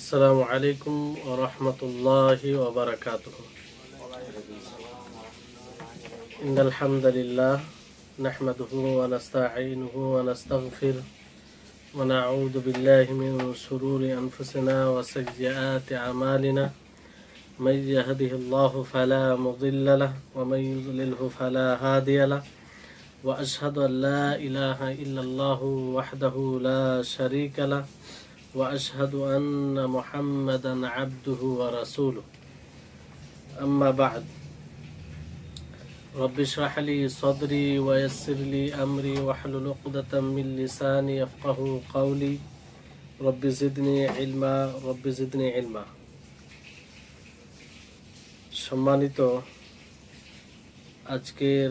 السلام عليكم ورحمة الله وبركاته. إن الحمد لله نحمده ونستعينه ونستغفره ونعوذ بالله من شرور أنفسنا وسيئات أعمالنا من يهده الله فلا مضل له ومن يضلله فلا هادي له وأشهد أن لا إله إلا الله وحده لا شريك له وأشهد أن محمدا عبده ورسوله أما بعد رب اشرح لي صدري ويسر لي أمري واحلل عقدة من لساني يفقهوا قولي رب زدني علما رب زدني علما। সম্মানিত আজকের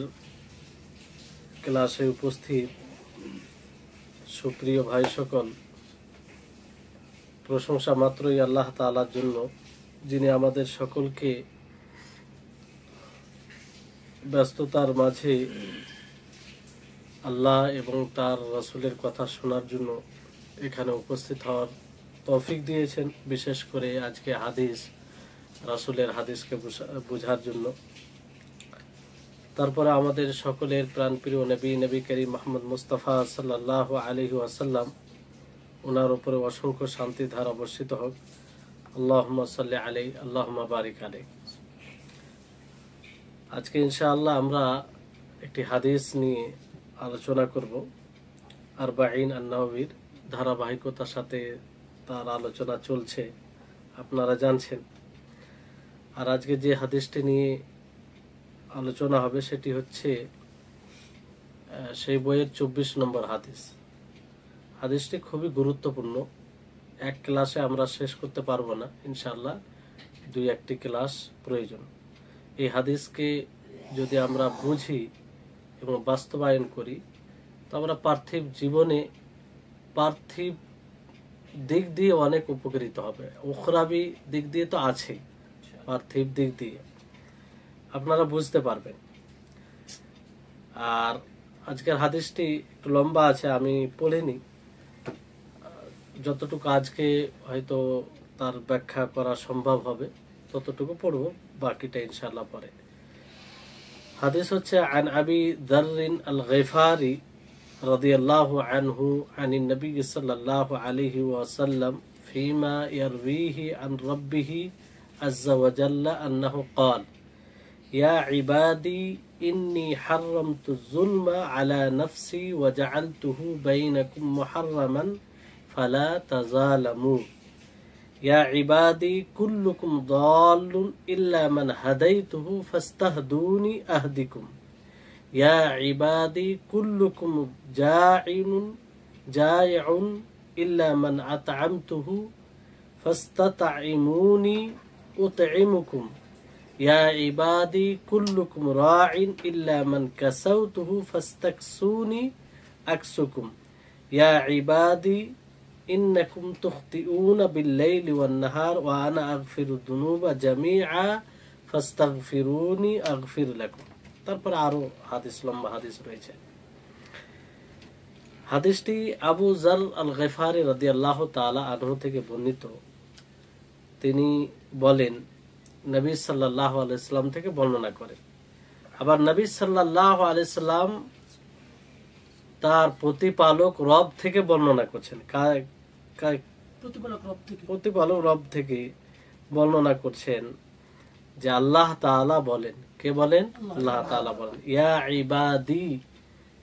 ক্লাসে উপস্থিত সুপ্রিয় ভাই সকল, প্রশংসা মাত্রই আল্লাহ তাআলার জন্য, যিনি আমাদের সকলকে ব্যস্ততার মাঝে আল্লাহ এবং তার রাসূলের কথা শোনার জন্য এখানে উপস্থিত হওয়ার তৌফিক দিয়েছেন। বিশেষ করে আজকে হাদিস, রাসূলের হাদিসকে বোঝার জন্য। তারপরে আমাদের সকলের প্রাণপ্রিয় নবী করিম মুহাম্মদ মুস্তাফা সাল্লাল্লাহু আলাইহি ওয়াসাল্লাম, ওনার উপরে অসংখ্য শান্তি ধারা বর্ষিত হোক। আল্লাহুম্মা সাল্লি আলাইহি আল্লাহুম্মা বারিক আলাইহি। আজকে ইনশাআল্লাহ আমরা একটি হাদিস নিয়ে আলোচনা করব। আরবাঈন আন-নওয়ীর ধারাবাহিকতার সাথে তার আলোচনা চলছে, আপনারা জানছেন। আর আজকে যে হাদিসটি নিয়ে আলোচনা হবে সেটি হচ্ছে সেই বইয়ের 24 নম্বর হাদিস। হাদিসটি খুবই গুরুত্বপূর্ণ, এক ক্লাসে আমরা শেষ করতে পারবো না, ইনশাআল্লাহ 2-1টি ক্লাস প্রয়োজন। এই হাদিসকে যদি আমরা বুঝি এবং বাস্তবায়ন করি তো আমরা পার্থিব জীবনে পার্থিব দিক দিয়ে অনেক উপকৃত হবে। উখরাবি দিক দিয়ে তো আছেই, পার্থিব দিক দিয়ে আপনারা বুঝতে পারবেন। আর আজকের হাদিসটি একটু লম্বা আছে, আমি পড়িনি, যতটুকু আজকে হয়তো তার ব্যাখ্যা করা সম্ভব হবে ততটুকু পড়ব, বাকিটা ইনশাআল্লাহ পরে। হাদিস হচ্ছে আন আবি যাররিন আল গিফারি রাদিয়াল্লাহু আনহু আনিন নবী সাল্লাল্লাহু আলাইহি ওয়াসাল্লাম ফীমা ইয়ারবিহি আন রাব্বিহি আযজা ওয়া জাল্লা আন্নাহু ক্বাল ইয়া ইবাদি ইন্নী হাররামতু যুলমা আলা নাফসি ওয়া জাআলতুহু বাইনাকুম মুহাররামান ফালা তাযালামু ইয়া ইবাদি কুল্লুকুম দাল্লুন ইল্লা মান হাদাইতুহু ফাস্তাহদুনি আহদিকুম ইয়া ইবাদি কুল্লুকুম জাইউন ইল্লা মান আত'আমতুহু ফাস্তাত'ইমুনি উত'iমুকুম ইয়া ইবাদি কুল্লুকুম রা'ইন ইল্লা মান কাসাউতুহু ফাস্তাকসুনি আকসুকুম ইয়া ইবাদি ইন্নাকুম তুখতিউনা বিল-লাইলি ওয়ান-নাহার ওয়া আনা আগফিরু যুনুবা জামিআ ফাস্তাগফিরুনি আগফির লাকুম। তারপর আরো হাদিস, লম্বা হাদিস রয়েছে। হাদিসটি আবু যার আল গিফারি রাদিয়াল্লাহু তাআলা আনহু থেকে বর্ণিত। তিনি বলেন, নবী সাল্লাল্লাহু আলাইহি সাল্লাম থেকে বর্ণনা করেন। আবার নবী সাল্লাল্লাহু আলাইহি সাল্লাম তার প্রতিপালক রব থেকে বর্ণনা করছেন। প্রতিপালক রব থেকে বর্ণনা করছেন যে আল্লাহ তাআলা বলেন। কে বলেন? আল্লাহ তাআলা বলেন, ইয়া ইবাদি,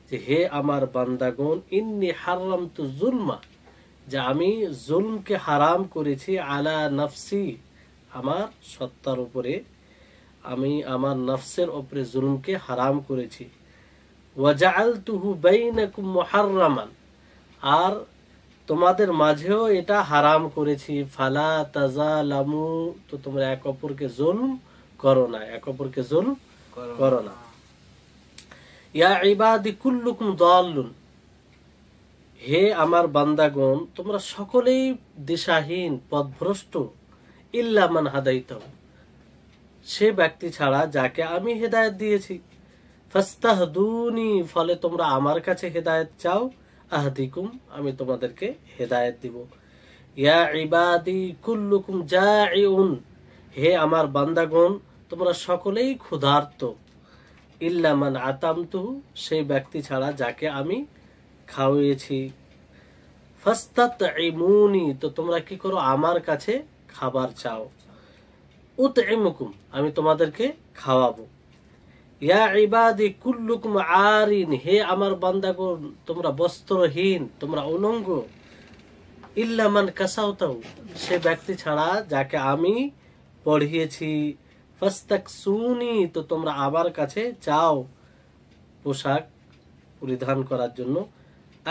যে হে আমার বান্দাগণ, ইন্নী হাররামতু যুলমা, যে আমি জুলমকে হারাম করেছি, আলা নাফসি, আমার সত্তার উপরে, আমি আমার নফসের উপরে জুলমকে হারাম করেছি। ওয়া জাআলতুহু বাইনাকুম মুহাররামান, আর তোমাদের মাঝেও এটা হারাম করেছি। ফালা তাযালামু, তো তোমরা এক অপরকে জুলম করো না, এক অপরকে জুলম করো না। ইয়া ইবাদি কুল্লুকুম দাল্লুন, হে আমার বান্দাগণ, তোমরা সকলেই দিশাহীন, পথভ্রষ্ট। ইল্লা মান হাদাইতাহু, সে ব্যক্তি ছাড়া যাকে আমি হেদায়েত দিয়েছি। ফাস্তাহদুনি, ফলে তোমরা আমার কাছে হেদায়েত চাও। আহদিকুম, আমি তোমাদেরকে হেদায়েত দিব। ইয়া ইবাদি কুল্লুকুম জাইউন, হে আমার বান্দাগণ তোমরা সকলেই ক্ষুধার্ত, ইল্লা মান আতামতু, সেই ব্যক্তি ছাড়া যাকে আমি খাওয়িয়েছি, ফাস্তাতঈমুনি, তো তোমরা কি করো, আমার কাছে খাবার চাও, উতঈমুকুম, আমি তোমাদেরকে খাওয়াবো, ইয়া ইবাদি কুল্লুকুম আরিন, হে আমার বান্দাগণ তোমরা বস্ত্রহীন, তোমরা উলঙ্গ, ইল্লা মান কাসাউতাহু, সে ব্যক্তি ছাড়া যাকে আমি পড়িয়েছি, ফাস্তাকসুনি, তো তোমরা আমার কাছে চাও পোশাক পরিধান করার জন্য,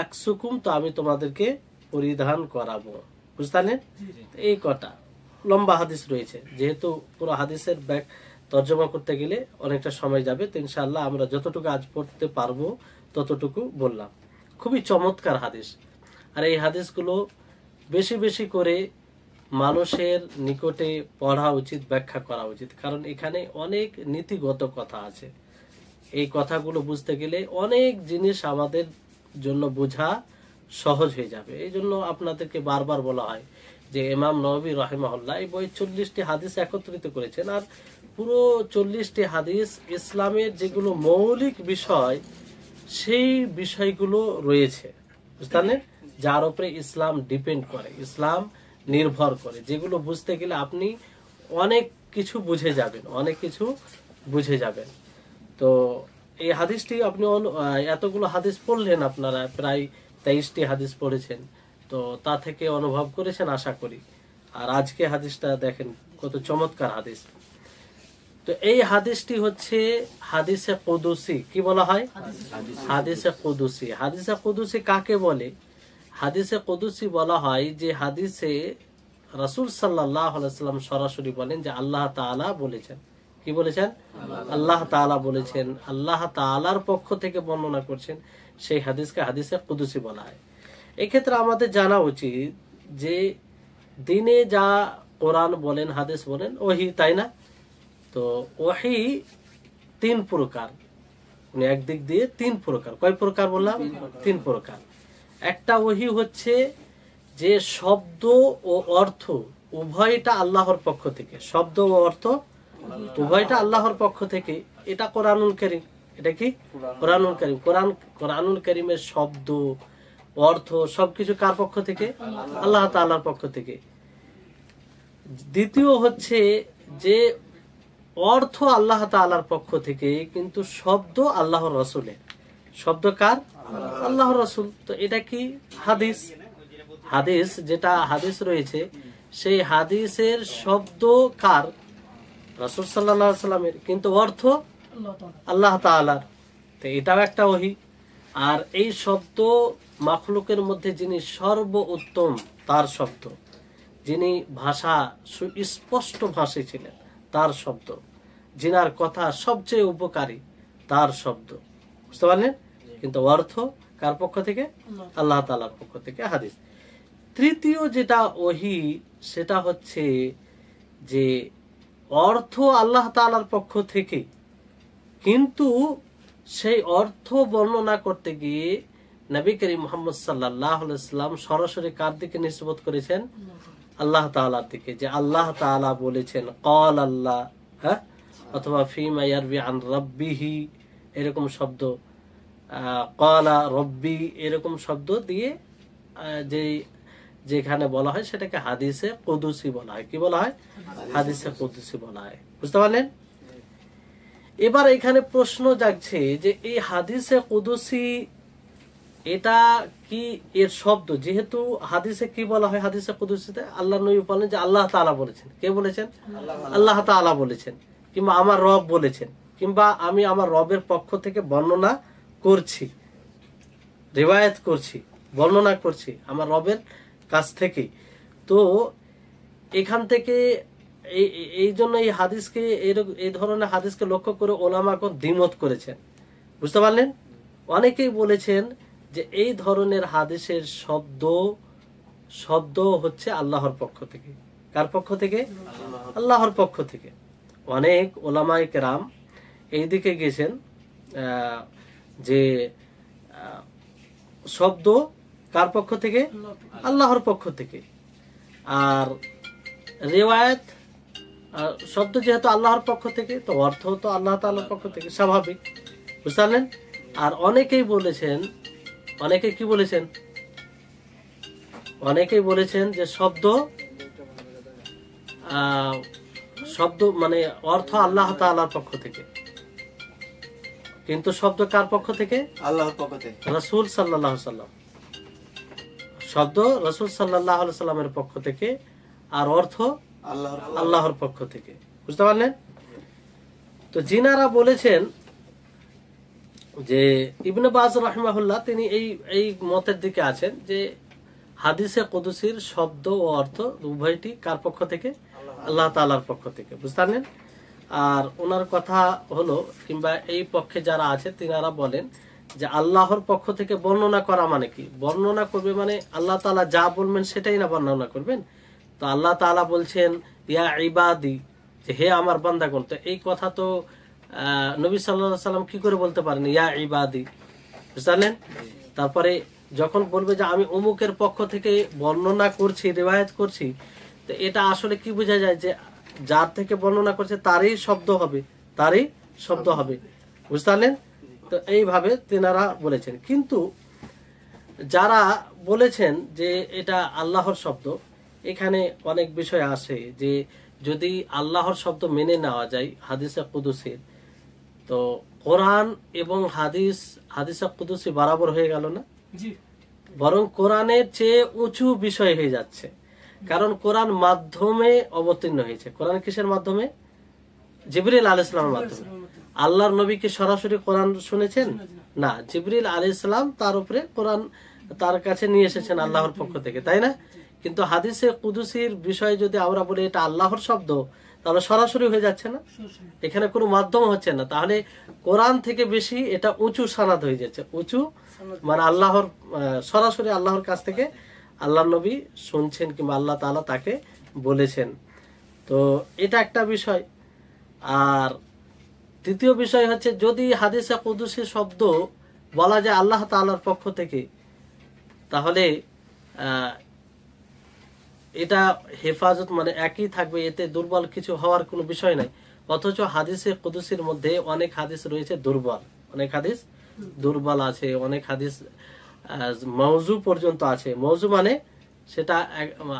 আকসুকুম, তো আমি তোমাদেরকে পরিধান করাবো। বুঝলেন? এই কটা লম্বা হাদিস রয়েছে, যেহেতু পুরো হাদিসের তর্জমা করতে গেলে অনেকটা সময় যাবে, তো ইনশাআল্লাহ আমরা যতটুকু আজ পড়তে পারবো ততটুকু বললাম। খুবই চমৎকার হাদিস, আর এই হাদিসগুলো বেশি বেশি করে মানুষের নিকটে পড়া উচিত, ব্যাখ্যা করা উচিত, কারণ এখানে অনেক নীতিগত কথা আছে। এই কথাগুলো বুঝতে গেলে অনেক জিনিস আমাদের জন্য বোঝা সহজ হয়ে যাবে। এই জন্য আপনাদেরকে বারবার বলা হয় যে ইমাম নববী রাহিমাহুল্লাহ এই বই 40টি হাদিস একত্রিত করেছেন, আর পুরো 40টি হাদিস ইসলামের যেগুলো মৌলিক বিষয় সেই বিষয়গুলো রয়েছে, বুঝলেন, যার উপরে ইসলাম ডিপেন্ড করে, ইসলাম নির্ভর করে, যেগুলো বুঝতে গেলে আপনি অনেক কিছু বুঝে যাবেন, অনেক কিছু বুঝে যাবেন। তো এই হাদিসটি আপনি এতগুলো হাদিস পড়লেন, আপনারা প্রায় 23টি হাদিস পড়েছেন, তো তা থেকে অনুভব করেছেন আশা করি। আর আজকে হাদিসটা দেখেন কত চমৎকার হাদিস। তো এই হাদিসটি হচ্ছে হাদিসে কুদুসি। কি বলা হয়? হাদিসে কুদুসি। হাদিসে কুদুসি কাকে বলে? হাদিসে কুদুসি বলা হয় যে হাদিসে রাসূল সাল্লাল্লাহু আলাইহি ওয়াসাল্লাম সরাসরি বলেন যে আল্লাহ তাআলা বলেছেন। কি বলেছেন? আল্লাহ তাআলা বলেছেন, আল্লাহ তাআলার পক্ষ থেকে বর্ণনা করছেন, সেই হাদিসকে হাদিসে কুদুসি বলা হয়। এক্ষেত্রে আমাদের জানা উচিত যে দিনে যা কোরআন বলেন, হাদিস বলেন, ওহী, তাই না? তো ওহী 3 প্রকার, একদিক দিয়ে 3 প্রকার। কয় প্রকার বললাম? 3 প্রকার। একটা ওহী হচ্ছে যে শব্দ ও অর্থ উভয়টা আল্লাহর পক্ষ থেকে, শব্দ ও অর্থ উভয়টা আল্লাহর পক্ষ থেকে, এটা কোরআনুল কারীম। এটা কি? কোরআনুল কারীম। কোরআনুল কারীমের শব্দ, অর্থ সবকিছু কার পক্ষ থেকে? আল্লাহ তাআলার পক্ষ থেকে। দ্বিতীয় হচ্ছে যে অর্থ আল্লাহ তাআলার পক্ষ থেকে, কিন্তু শব্দ আল্লাহর রাসূলের। শব্দ কার? আল্লাহর রাসূল। তো এটা কি? হাদিস। হাদিস, যেটা হাদিস রয়েছে সেই হাদিসের শব্দ কার? রাসূল সাল্লাল্লাহু আলাইহি সাল্লামের, কিন্তু অর্থ আল্লাহ তাআলার। তো এটাও একটা ওহী। আর এই শব্দ মাখলুকের মধ্যে যিনি সর্বোত্তম, তার শব্দ, যিনি ভাষা সুস্পষ্ট ভাষী ছিলেন, তার শব্দ, যিনার কথা সবচেয়ে উপকারী, তার শব্দ। বুঝতে পারলেন? কিন্তু অর্থ কার পক্ষ থেকে? আল্লাহ তাআলার পক্ষ থেকে হাদিস। তৃতীয় যেটা ওহী, সেটা হচ্ছে যে অর্থ আল্লাহ তাআলার পক্ষ থেকে, কিন্তু সেই অর্থ বর্ণনা করতে গিয়ে নবী করিম মুহাম্মদ সাল্লাল্লাহু আলাইহি ওয়াসাল্লাম সরাসরি কার দিকে নিসবত করেছেন? আল্লাহ তাআলার দিকে। যে আল্লাহ তাআলা বলেছেন, ক্বাল আল্লাহ, হ্যাঁ, অথবা ফিমা ইয়ারবি আন রাব্বিহি, এরকম শব্দ, ক্বালা রাব্বি, এরকম শব্দ দিয়ে যেখানে বলা হয় সেটাকে হাদিসে কুদুসি বলা হয়। কি বলা হয়? হাদিসে কুদুসি বলা হয়। বুঝতে পারলেন? এবার এখানে প্রশ্ন জাগছে যে এই হাদিসে কুদুসি এটা কি এর শব্দ? যেহেতু হাদিসে কি বলা হয়? হাদিসে কুদুসিতে আল্লাহ নবী বলেন যে আল্লাহ তাআলা বলেছেন। কে বলেছেন? আল্লাহ তাআলা বলেছেন, কিংবা আমার রব বলেছেন, কিংবা আমি আমার রবের পক্ষ থেকে বর্ণনা করছি, রিওয়ায়াত করছি, বর্ণনা করছি আমার রবের কাছ থেকে। তো এখান থেকে এই জন্য এই হাদিসকে, এই ধরনের হাদিসকে লক্ষ্য করে ওলামাগণ দ্বিমত করেছেন। বুঝতে পারলেন? অনেকেই বলেছেন যে এই ধরনের হাদিসের শব্দ হচ্ছে আল্লাহর পক্ষ থেকে। কার পক্ষ থেকে? আল্লাহর পক্ষ থেকে। অনেক ওলামায়ে কেরাম এই দিকে গেছেন যে শব্দ কার পক্ষ থেকে? আল্লাহর পক্ষ থেকে। আর রিওয়ায়াত শব্দ যেহেতু আল্লাহর পক্ষ থেকে, তো অর্থ তো আল্লাহ তাআলার পক্ষ থেকে, স্বাভাবিক, বুঝতে পারলেন। আর অনেকেই বলেছেন, অনেকে কি বলেছেন, অনেকেই বলেছেন যে শব্দ শব্দ মানে অর্থ আল্লাহ তাআলার পক্ষ থেকে, কিন্তু শব্দ কার পক্ষ থেকে? আল্লাহর পক্ষ থেকে, রাসূল সাল্লাল্লাহু আলাইহি সাল্লাম। শব্দ রাসূল সাল্লাল্লাহু আলাইহি সাল্লামের পক্ষ থেকে, আর অর্থ আল্লাহর পক্ষ থেকে, বুঝতে পারলেন। তো যিনারা বলেছেন যে ইবনে বাজ রাহিমাহুল্লাহ, তিনি এই মতের দিকে আছেন যে হাদিসে কুদসির শব্দ ও অর্থ উভয়টি কার পক্ষ থেকে? আল্লাহ তাআলার পক্ষ থেকে, বুঝতে পারলেন। আর ওনার কথা হলো, কিংবা এই পক্ষে যারা আছে তিনারা বলেন যে আল্লাহর পক্ষ থেকে বর্ণনা করা মানে কি? বর্ণনা করবে মানে আল্লাহ তাআলা যা বলবেন সেটাই না বর্ণনা করবেন। তো আল্লাহ তাআলা বলছেন ইয়া ইবাদি, যে হে আমার বান্দাগণ। তো এই কথা তো নবী সাল্লাল্লাহু আলাইহি সাল্লাম কি করে বলতে পারেন ইয়া ইবাদি, বুঝলেন? তারপরে যখন বলবে যে আমি অমুকের পক্ষ থেকে বর্ণনা করছি, রিওয়ায়াত করছি, তো এটা আসলে কি বোঝা যায়? যে যার থেকে বর্ণনা করছে তারই শব্দ হবে, তারই শব্দ হবে, বুঝতে পারলেন? তো এইভাবে তেনারা বলেছেন। কিন্তু যারা বলেছেন যে এটা আল্লাহর শব্দ, এখানে অনেক বিষয় আসে যে যদি আল্লাহর শব্দ মেনে নেওয়া যায় হাদিসে কুদসির, তো কোরআন এবং হাদিসে কুদসি বরাবর হয়ে গেল না? বরং কোরআনের চেয়ে উঁচু বিষয় হয়ে যাচ্ছে। কারণ কোরআন মাধ্যমে অবতীর্ণ হয়েছে। কোরআন কিসের মাধ্যমে? জিবরিল আলাইহিস সালামের মাধ্যমে। আল্লাহর নবী কি সরাসরি কোরআন শুনেছেন? না, জিবরিল আলাইহিস সালাম তার উপরে কোরআন তার কাছে নিয়ে এসেছেন আল্লাহর পক্ষ থেকে, তাই না? কিন্তু হাদিসে কুদসির বিষয়ে যদি আমরা বলি এটা আল্লাহর শব্দ, তাহলে সরাসরি হয়ে যাচ্ছে না, এখানে কোনো মাধ্যম হচ্ছে না। তাহলে কোরআন থেকে বেশি এটা উঁচু সানাদ হয়ে যাচ্ছে। উঁচু মানে আল্লাহর সরাসরি আল্লাহর কাছ থেকে আল্লাহ নবী শুনছেন, কিংবা আল্লাহ তাআলা তাকে বলেছেন। তো এটা একটা বিষয়। আর দ্বিতীয় বিষয় হচ্ছে, যদি হাদিসে কুদসি শব্দ বলা যায় আল্লাহ তাআলার পক্ষ থেকে, তাহলে এটা হেফাজত মানে একই থাকবে, এতে দুর্বল কিছু হওয়ার কোনো বিষয় নাই। অথচ হাদিসে কুদসির মধ্যে অনেক হাদিস রয়েছে দুর্বল, অনেক হাদিস দুর্বল আছে, অনেক হাদিস মওযু পর্যন্ত আছে। মওযু মানে সেটা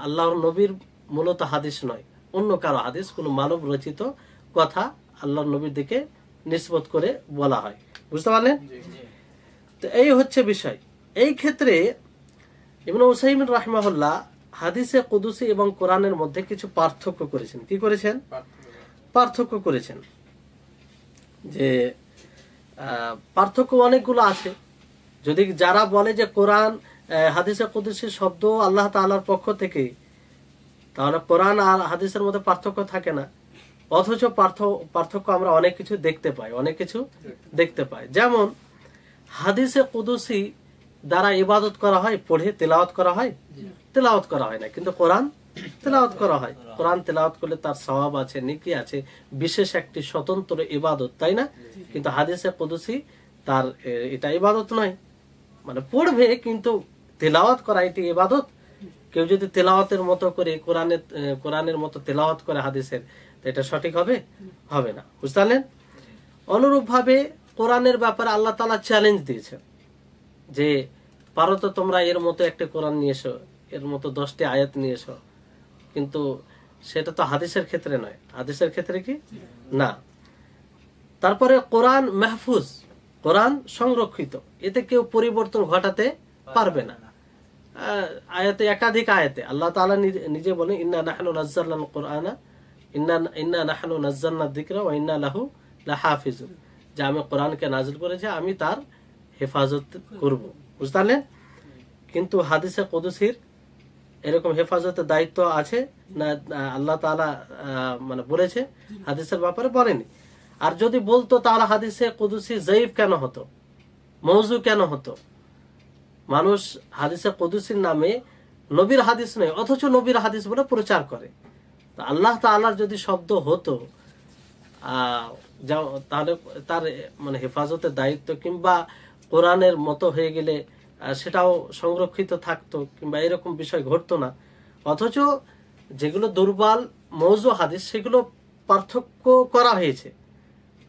আল্লাহর নবীর মূলত হাদিস নয়, অন্য কারো হাদিস, কোনো মানব রচিত কথা আল্লাহর নবীর দিকে নিসবত করে বলা হয়, বুঝতে পারলেন? তো এই হচ্ছে বিষয়। এই ক্ষেত্রে ইবনে উসাইমিন রাহিমাহুল্লাহ হাদিসে কুদসি এবং কোরআনের মধ্যে কিছু পার্থক্য করেছেন। কি করেছেন? পার্থক্য করেছেন। যে পার্থক্য অনেকগুলো আছে। যদি যারা বলে যে কোরআন হাদিসে কুদসির শব্দ আল্লাহ তাআলার পক্ষ থেকে, তাহলে কোরআন আর হাদিসের মধ্যে পার্থক্য থাকে না। অথচ পার্থক্য আমরা অনেক কিছু দেখতে পাই, অনেক কিছু দেখতে পাই। যেমন হাদিসে কুদসি দ্বারা ইবাদত করা হয়, পড়ে তেলাওয়াত করা হয়, তেলাওয়াত করা হয় না, কিন্তু কোরআন তেলাওয়াত করা হয়। কোরআন তেলাওয়াত করলে তার সওয়াব আছে, নেকি আছে, বিশেষ একটি স্বতন্ত্র ইবাদত, তাই না? কিন্তু হাদিসে কুদসি তার এটা ইবাদত নয়, মানে পড়বে কিন্তু তেলাওয়াত করা এটি ইবাদত। কেউ যদি তেলাওয়াতের মতো করে কোরআনের মতো তেলাওয়াত করে হাদিসের, তো এটা সঠিক হবে? হবে না, বুঝতে পারলেন? অনুরূপ ভাবে কোরআনের ব্যাপারে আল্লাহ তাআলা চ্যালেঞ্জ দিয়েছেন যে পারো তো তোমরা এর মতো একটা কোরআন নিয়ে এসো, এর মতো 10টি আয়াত নিয়ে এসো। কিন্তু সেটা তো হাদিসের ক্ষেত্রে নয়। হাদিসের ক্ষেত্রে কি না। তারপরে কোরআন মাহফুজ, কোরআন সংরক্ষিত, এতে কেউ পরিবর্তন ঘটাতে পারবে না। আয়াতে একাধিক আয়াতে আল্লাহ তাআলা নিজে বলেন ইন্না নাহনু নাযালনাল কুরআনা ইন্না নাহনু নাযালনা যিকরা ওয়া ইন্না লাহু লাহাফিজুন, যে আমি কোরআনকে নাযিল করেছি, আমি তার হেফাজত করব, বুঝতে পারলেন? কিন্তু হাদিসে কুদসির এরকম হেফাজতের দায়িত্ব আছে না? আল্লাহ তাআলা মানে বলেছে, হাদিসের ব্যাপারে বলেনি। আর যদি বলতো তাহলে হাদিসে কুদসি যায়ীফ কেন হতো, মওযু কেন হতো? মানুষ হাদিসে কুদসির নামে নবীর হাদিস নয়, অথচ নবীর হাদিস বলে প্রচার করে। আল্লাহ তাআলার যদি শব্দ হতো, তাহলে তার মানে হেফাজতের দায়িত্ব কিংবা কোরআনের মতো হয়ে গেলে সেটাও সংরক্ষিত থাকতো, কিংবা এরকম বিষয় ঘটতো না। অথচ যেগুলো দুর্বল মওযু হাদিস সেগুলো পার্থক্য করা হয়েছে।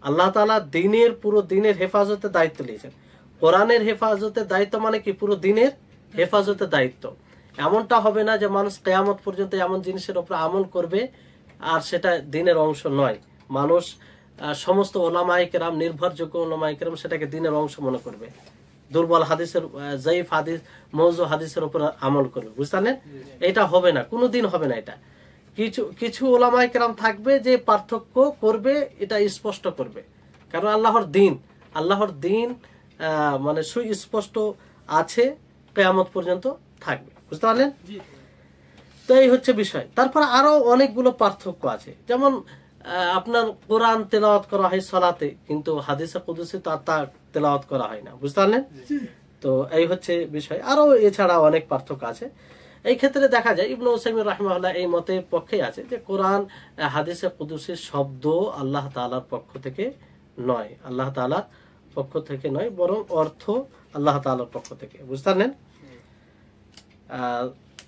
আল্লাহ তাআলা দ্বীনের পুরো দ্বীনের হেফাজতের দায়িত্ব নিয়েছেন। কোরআনের হেফাজতের দায়িত্ব মানে কি পুরো দ্বীনের হেফাজতের দায়িত্ব। এমনটা হবে না যে মানুষ কিয়ামত পর্যন্ত এমন জিনিসের উপর আমল করবে আর সেটা দ্বীনের অংশ নয়। মানুষ সমস্ত ওলামায়ে কেরাম, নির্ভরযোগ্য ওলামায়ে কেরাম সেটাকে দ্বীনের অংশ মনে করবে, দুর্বল হাদিসের, যায়িফ হাদিস, মওযু হাদিসের উপর আমল করবে। বুঝলেন? এটা হবে না, কোনোদিন হবে না। এটা কিছু কিছু ওলামায়ে কেরাম থাকবে যে পার্থক্য করবে, এটা স্পষ্ট করবে, কারণ আল্লাহর দ্বীন মানে সুস্পষ্ট আছে, কিয়ামত পর্যন্ত থাকবে। বুঝতে পারলেন? তো এই হচ্ছে বিষয়। তারপর আরো অনেকগুলো পার্থক্য আছে, যেমন আপনার কোরআন তেলাওয়াত করা হয় সালাতে, কিন্তু হাদিসে কুদসি তা তেলাওয়াত করা হয় না। বুঝতে পারলেন? তো এই হচ্ছে বিষয়। আরো এছাড়া অনেক পার্থক্য আছে। এই ক্ষেত্রে দেখা যায় ইবনে উসাইমিন রাহিমাহুল্লাহ এই মতের পক্ষে আছে যে কোরআন হাদিসে কুদসির শব্দ আল্লাহ তাআলার পক্ষ থেকে নয়, আল্লাহ তাআলার পক্ষ থেকে নয়, বরং অর্থ আল্লাহ তাআলার পক্ষ থেকে। বুঝতে পারলেন?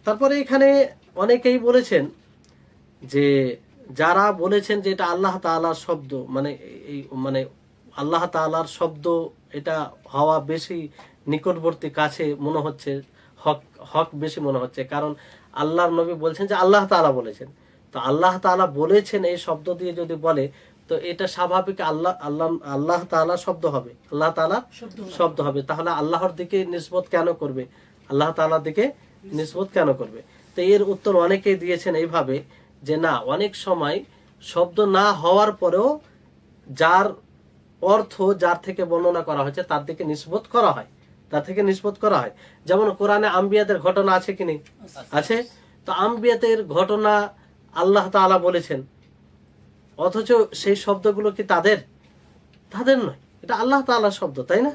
তারপরে এখানে অনেকেই বলেছেন যে, যারা বলেছেন যে এটা আল্লাহ তাআলার শব্দ, মানে আল্লাহ তাআলার শব্দ, এটা হওয়া বেশি নিকটবর্তী, কাছে মনে হচ্ছে, হক বেশি মনে হচ্ছে, কারণ আল্লাহর নবী বলছেন যে আল্লাহ তাআলা বলেছেন। তো আল্লাহ তাআলা বলেছেন এই শব্দ দিয়ে যদি বলে, তো এটা স্বাভাবিক আল্লাহ তাআলা শব্দ হবে, আল্লাহ তাআলা শব্দ হবে। তাহলে আল্লাহর দিকে নিসবত কেন করবে, আল্লাহ তাআলার দিকে নিসবত কেন করবে? তো এর উত্তর অনেকেই দিয়েছেন এইভাবে যে না, অনেক সময় শব্দ না হওয়ার পরেও যার অর্থ যার থেকে বর্ণনা করা হয়েছে তার দিকে নিসবত করা হয়, তার থেকে নিসবত করা হয়। যেমন কোরআনে আম্বিয়াদের ঘটনা আছে কি নেই? আছে। তো আম্বিয়াদের ঘটনা আল্লাহ তাআলা বলেছেন, অথচ সেই শব্দগুলো কি তাদের নয়, এটা আল্লাহ তাআলার শব্দ, তাই না?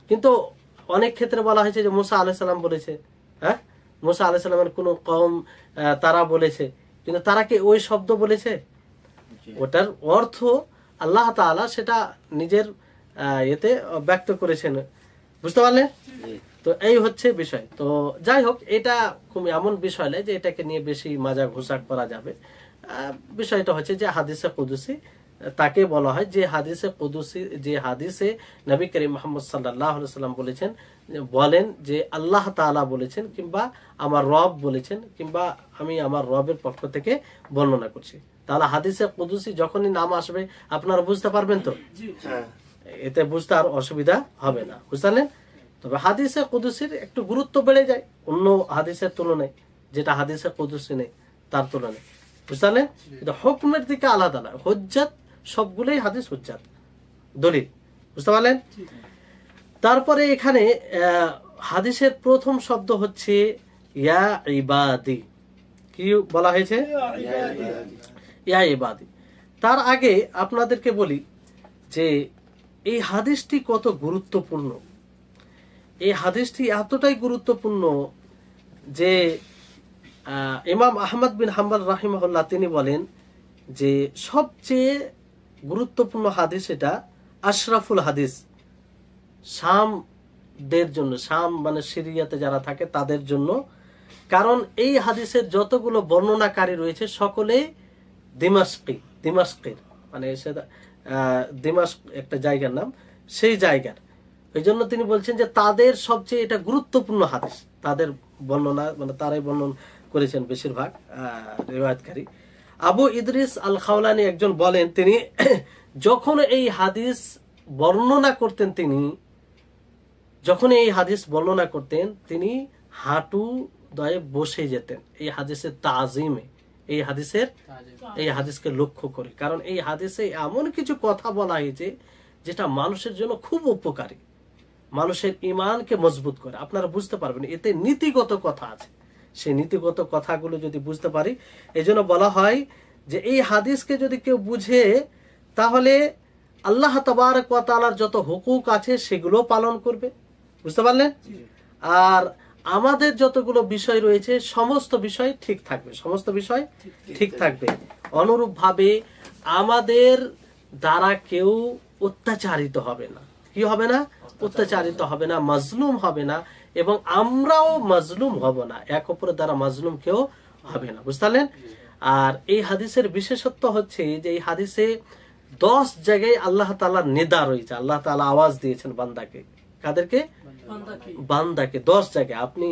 কিন্তু অনেক ক্ষেত্রে বলা হয়েছে যে মুসা আলাইহিস সালাম বলেছে, হ্যাঁ, মুসা আলাইহিস সালামের কোন কওম তারা বলেছে, কিন্তু তারা কি ওই শব্দ বলেছে? ওটার অর্থ আল্লাহ তাআলা সেটা নিজের এতে ব্যক্ত করেছেন। বুঝতে পারলেন? তো এই হচ্ছে বিষয়। তো যাই হোক, এটা খুব এমন বিষয় নয় যে এটাকে নিয়ে বেশি মাজা ঘোষা করা যাবে। বিষয়টা হচ্ছে যে হাদিসে কুদসি তাকে বলা হয় যে হাদিসে কুদসি, যে হাদিসে নবী করিম মুহাম্মদ সাল্লাল্লাহু আলাইহি ওয়াসাল্লাম বলেন যে আল্লাহ তাআলা বলেছেন, কিংবা আমার রব বলেছেন, কিংবা আমি আমার রবের পক্ষ থেকে বর্ণনা করছি। তাহলে হাদিসে কুদসি যখনই নাম আসবে আপনারা বুঝতে পারবেন, তো এতে বুঝতে আর অসুবিধা হবে না। বুঝলেন? তবে হাদিসে কুদসির একটু গুরুত্ব বেড়ে যায় অন্য হাদিসের তুলনায়, যেটা হাদিসে কুদসি নেই তার তুলনায়। বুঝলেন? কিন্তু হুকমের দিকে আলাদা না, হুজ্জাত সবগুলোই হাদিস হুজ্জাত, দলিল। বুঝতে পারলেন? তারপরে এখানে হাদিসের প্রথম শব্দ হচ্ছে ইয়া ইবাদি। কি বলা হয়েছে? ইয়া ইবাদি। তার আগে আপনাদেরকে বলি যে এই হাদিসটি কত গুরুত্বপূর্ণ। এই হাদিসটি এতটাই গুরুত্বপূর্ণ যে ইমাম আহমদ বিন হাম্বল রাহিমাহুল্লাহ তিনি বলেন যে সবচেয়ে গুরুত্বপূর্ণ হাদিস এটা আশরাফুল হাদিস শামদের জন্য, শাম মানে সিরিয়াতে যারা থাকে তাদের জন্য। কারণ এই হাদিসের যতগুলো বর্ণনাকারী রয়েছে সকলেই দিমাশকের, মানে সেটা দিমাশক একটা জায়গার নাম, সেই জায়গার। এই জন্য তিনি বলছেন যে তাদের সবচেয়ে এটা গুরুত্বপূর্ণ হাদিস, তাদের বর্ণনা, মানে তারাই বর্ণনা করেছেন বেশিরভাগ রিওয়ায়াতকারী। আবু ইদ্রিস আল খাওলানি একজন বলেন, তিনি যখন এই হাদিস বর্ণনা করতেন, তিনি হাঁটু দয়ে বসে যেতেন এই হাদিসের তাজিমে, এই হাদিসকে লক্ষ্য করে। কারণ এই হাদিসে এমন কিছু কথা বলা হয়েছে যেটা মানুষের জন্য খুব উপকারী, মানুষের ঈমানকে মজবুত করে। আপনারা বুঝতে পারবেন এতে নীতিগত কথা আছে, সেই নীতিগত কথাগুলো যদি বুঝতে পারি, এজন্য বলা হয় যে এই হাদিসকে যদি কেউ বুঝে তাহলে আল্লাহ তাবারক ওয়া তাআলার যত হুকুক আছে সেগুলো পালন করবে। বুঝতে পারলেন? আর আমাদের যতগুলো বিষয় রয়েছে সমস্ত বিষয় ঠিক থাকবে, সমস্ত বিষয় ঠিক থাকবে। অনুরূপ ভাবে আমাদের দ্বারা কেউ অত্যাচারিত হবে না। কি হবে না? অত্যাচারিত হবে না, মাজলুম হবে না, এবং আমরাও মাজলুম হব না, এক অপরের দ্বারা মাজলুম কেউ হবে না, বুঝতে পারলেন? আর এই হাদিসের বিশেষত্ব হচ্ছে যে এই হাদিসে 10 জায়গায় আল্লাহ তাআলার নিদা রয়েছে, আল্লাহ তাআলা আওয়াজ দিয়েছেন বান্দাকে। কাদেরকে? বান্দাকে 10 জায়গায়। আপনি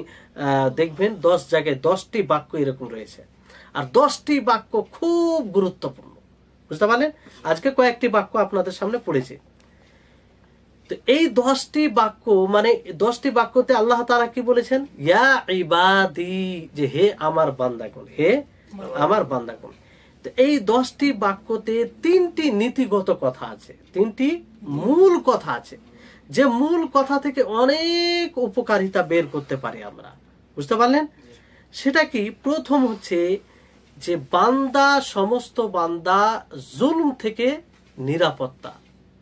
দেখবেন 10 জায়গায় 10টি বাক্য এরকম রয়েছে, আর 10টি বাক্য খুব গুরুত্বপূর্ণ, বুঝতে পারলেন? আজকে কয়েকটি বাক্য আপনাদের সামনে পড়েছে। তো এই 10টি বাক্য, মানে 10টি বাক্যতে আল্লাহ তাআলা কি বলেছেন? ইয়া ইবাদি, যে হে আমার বান্দাগণ, হে আমার বান্দাগণ। তো এই 10টি বাক্যতে 3টি নীতিগত কথা আছে, 3টি মূল কথা আছে, যে মূল কথা থেকে অনেক উপকারিতা বের করতে পারি আমরা, বুঝতে পারলেন? সেটা কি? প্রথম হচ্ছে যে বান্দা, সমস্ত বান্দা জুলম থেকে নিরাপত্তা,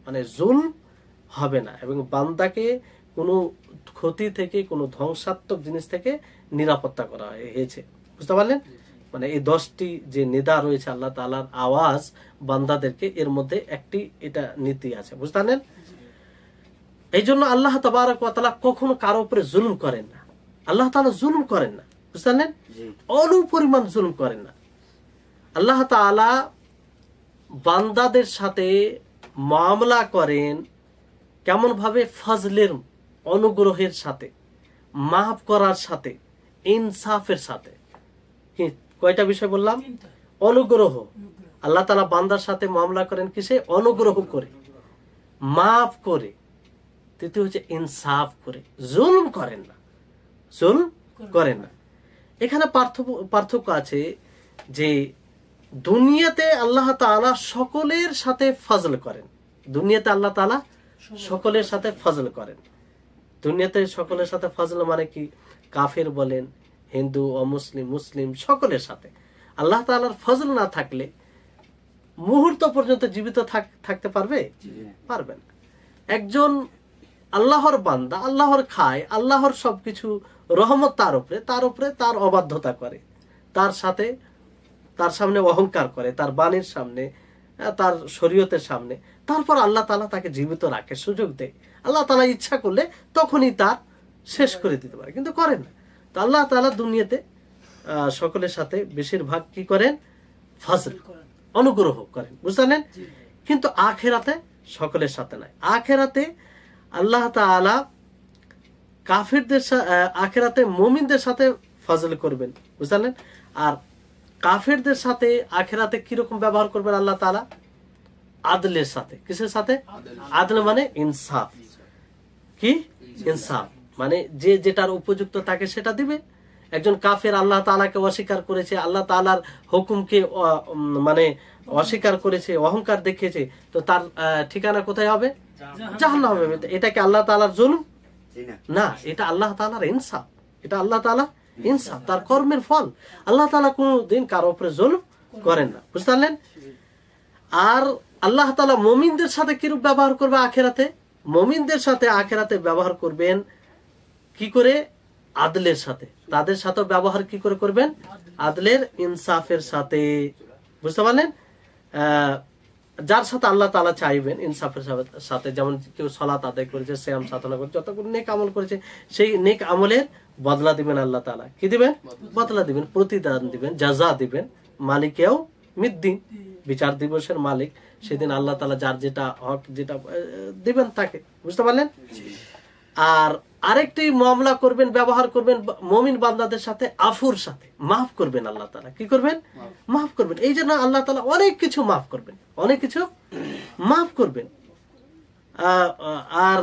মানে জুলম হবে না, এবং বান্দাকে কোনো ক্ষতি থেকে, কোনো ধ্বংসাত্মক জিনিস থেকে নিরাপত্তা করা হয়েছে, বুঝতে পারলেন? মানে এই 10টি যে নিদা রয়েছে আল্লাহ তাআলার আওয়াজ বান্দাদেরকে, এর মধ্যে একটি এটা নীতি আছে, বুঝতে পারলেন? এই জন্য আল্লাহ তাবারক ওয়া তাআলা কখনো কারো উপরে জুলুম করেন না। আল্লাহ তাআলা জুলুম করেন না, বুঝতে পারলেন? অনুপরিমাণ জুলুম করেন না। আল্লাহ তাআলা বান্দাদের সাথে মামলা করেন কেমন ভাবে? ফজলের, অনুগ্রহের সাথে, মাফ করার সাথে, ইনসাফের সাথে। কয়টা বিষয় বললাম? অনুগ্রহ। আল্লাহ তাআলা বান্দার সাথে মামলা করেন কিসে? অনুগ্রহ করে, মাফ করে। তৃতীয় হচ্ছে ইনসাফ করে, জুলম করেন না, জুলম করেন না। এখানে পার্থক্য আছে যে দুনিয়াতে আল্লাহ তাআলা সকলের সাথে ফজল করেন, দুনিয়াতে আল্লাহ তাআলা সকলের সাথে ফজল করেন। দুনিয়াতে সকলের সাথে ফজল মানে কি? কাফের বলেন, হিন্দু, অমুসলিম, মুসলিম, সকলের সাথে। আল্লাহ তাআলার ফজল না থাকলে মুহূর্ত পর্যন্ত জীবিত থাকতে পারবে? পারবে না। একজন আল্লাহর বান্দা, আল্লাহর খায়, আল্লাহর সবকিছু রহমত তার উপরে তার অবাধ্যতা করে, তার সাথে, তার সামনে অহংকার করে, তার বাণীর সামনে, তার শরীয়তের সামনে, তারপর আল্লাহ তাআলা তাকে জীবিত রাখে, সুযোগ দেয়। আল্লাহ তাআলা ইচ্ছা করলে তখনই তার শেষ করে দিতে পারে, কিন্তু করেন না। তো আল্লাহ তাআলা দুনিয়াতে সকলের সাথে বেশিরভাগ কি করেন? ফজল, অনুগ্রহ করেন, বুঝলেন? কিন্তু আখিরাতে সকলের সাথে নাই। আখিরাতে আল্লাহ তাআলা কাফিরদের, আখিরাতে মুমিনদের সাথে ফজল করবেন, বুঝলেন? আর কাফেরদের সাথে আখিরাতে কিরকম ব্যবহার করবেন আল্লাহ তাআলা? আদলের সাথে। কিসের সাথে? আদল মানে ইনসাফ। কি? ইনসাফ মানে যে যেটার উপযুক্ত তাকে সেটা দিবে। একজন কাফের আল্লাহ তাআলাকে অস্বীকার করেছে, আল্লাহ তাআলার হুকুমকে মানে অস্বীকার করেছে, অহংকার দেখিয়েছে, তো তার ঠিকানা কোথায় হবে? জাহান্নাম হবে। এটা কি আল্লাহ তাআলার জুলুম? না, এটা আল্লাহ তাআলার ইনসাফ। এটা আল্লাহ তাআলা ইনসাফ, তার কর্মের ফল। আল্লাহ তাআলা কোনদিন কারো উপরে জুলুম করেন না, বুঝতে পারলেন? আর আল্লাহ তাআলা মুমিনদের সাথে কিরূপ ব্যবহার করবে আখিরাতে? মুমিনদের সাথে আখিরাতে ব্যবহার করবেন কি করে? আদলের সাথে। তাদের সাথে ব্যবহার কি করে করবেন? আদলের, ইনসাফের সাথে, বুঝতে পারলেন? যার সাথে আল্লাহ তাআলা চাইবেন ইনসাফের সাথে, যেমন কেউ সালাত আদায় করেছে, সিয়াম সাধনা করেছে, যতগুলো নেক আমল করেছে, সেই নেক আমলের বদলা দিবেন আল্লাহ তাআলা। কি দিবেন? বদলা দিবেন, প্রতিদান দিবেন, জাযা দিবেন। মালিকেও মিদ্দিন, বিচার দিবসের মালিক, সেদিন আল্লাহ তাআলা যার যেটা হক, যেটা দিবেন তাকে, বুঝতে পারলেন? আর আরেকটি মামলা করবেন, ব্যবহার করবেন মুমিন বান্দাদের সাথে, আফুর সাথে, মাফ করবেন আল্লাহ তাআলা। কি করবেন? মাফ করবেন। এই জন্য আল্লাহ তাআলা অনেক কিছু মাফ করবেন, অনেক কিছু মাফ করবেন। আর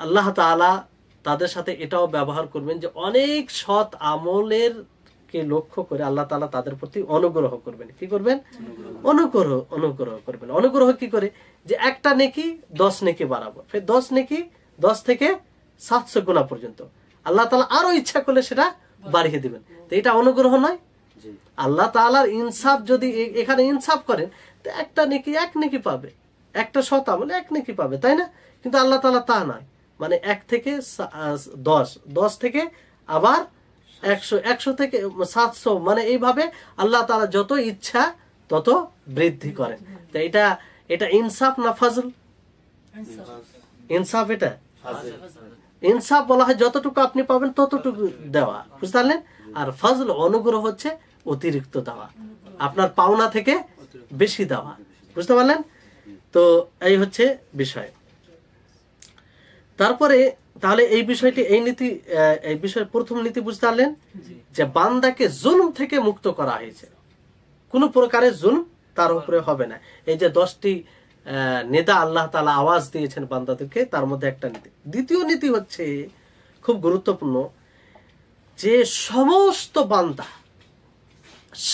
আল্লাহ তাআলা তাদের সাথে এটাও ব্যবহার করবেন যে অনেক সৎ আমলের কে লক্ষ্য করে আল্লাহ তাআলা তাদের প্রতি অনুগ্রহ করবেন। কি করবেন? অনুগ্রহ করবেন। অনুগ্রহ কি করে? যে একটা নেকি 10 নেকি বাড়াবো, ফের 10 নেকি 10 থেকে 700 গুণা পর্যন্ত আল্লাহ তাআলা আরো ইচ্ছা করলে সেটা বাড়িয়ে দিবেন। তো এটা অনুগ্রহ নয়? আল্লাহ তাআলার ইনসাফ, যদি এখানে ইনসাফ করেন তো একটা নেকি 1 নেকি পাবে, একটা সৎ আমলে 1 নেকি পাবে, তাই না? কিন্তু আল্লাহ তাআলা তা নয়, মানে 1 থেকে 10 থেকে আবার 100, 100 থেকে 700, মানে এইভাবে আল্লাহ তাআলা যত ইচ্ছা তত বৃদ্ধি করেন। তো এটা ইনসাফ না ফজল? ইনসাফ। এটা ইনসাফ বলা হয় যতটুকু আপনি পাবেন ততটুকু দেওয়া, বুঝতে পারলেন? আর ফজল অনুগ্রহ হচ্ছে অতিরিক্ত দেওয়া, আপনার পাওনা থেকে বেশি দেওয়া, বুঝতে পারলেন? তো এই হচ্ছে বিষয়। তারপরে তাহলে এই বিষয়টি, এই নীতি, এই বিষয়ের প্রথম নীতি বুঝতে পারলেন যে বান্দাকে জুলম থেকে মুক্ত করা হয়েছে, কোন প্রকারের জুলম তার উপরে হবে না। এই যে 10টি নেতা আল্লাহ তাআলা আওয়াজ দিয়েছেন বান্দাদেরকে, তার মধ্যে একটা নীতি। দ্বিতীয় নীতি হচ্ছে খুব গুরুত্বপূর্ণ, যে সমস্ত বান্দা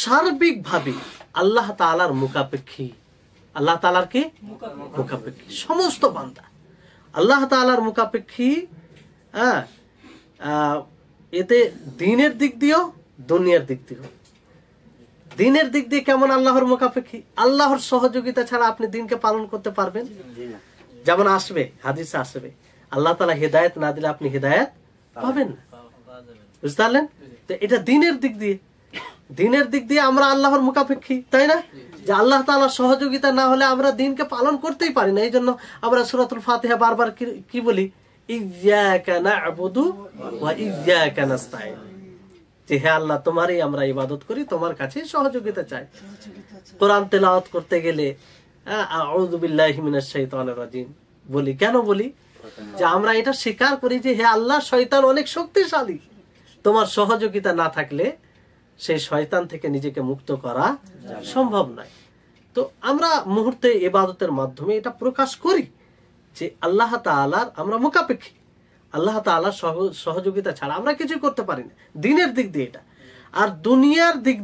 সার্বিকভাবে আল্লাহ তাআলার মুখাপেক্ষী, আল্লাহ তাআলার কি মুখাপেক্ষী, সমস্ত বান্দা আল্লাহ তাআলার মুখাপেক্ষী। এতে দিনের দিক দিয়েও দুনিয়ার দিক দিয়েও। দিনের দিক দিয়ে কেমন আল্লাহর মুখাপেক্ষী? আল্লাহর সহযোগিতা ছাড়া আপনি দিনকে পালন করতে পারবেন? যেমন আসবে, হাদিসে আসবে, আল্লাহ তাআলা হেদায়েত না দিলে আপনি হেদায়েত পাবেন না, বুঝতে পারলেন? তো এটা দিনের দিক দিয়ে, দিনের দিক দিয়ে আমরা আল্লাহর মুখাপেক্ষী, তাই না? যে আল্লাহ তাআলার সহযোগিতা না হলে আমরা দিনকে পালন করতেই পারি না। এই জন্য আমরা সূরাতুল ফাতিহা বারবার কি বলি? ইয়্যাকা না'বুদু ওয়া ইয়্যাকা নাস্তাঈন, যে হে আল্লাহ তোমারই আমরা ইবাদত করি, তোমার কাছে সহযোগিতা চাই। কোরআন তেলাওয়াত করতে গেলে আউযু বিল্লাহি মিনাশ শাইতানির রাজিম বলি, কেন বলি? যে আমরা এটা স্বীকার করি যে হে আল্লাহ, শয়তান অনেক শক্তিশালী, তোমার সহযোগিতা না থাকলে সেই শয়তান থেকে নিজেকে মুক্ত করা সম্ভব নয়। তো আমরা মুহূর্তে ইবাদতের মাধ্যমে এটা প্রকাশ করি যে আল্লাহ তাআলার আমরা মুখাপেক্ষী, আল্লাহ তাআলার সহযোগিতা ছাড়া আমরা কিছু করতে পারি না, দিনের দিক দিয়ে এটা। আর দুনিয়ার দিক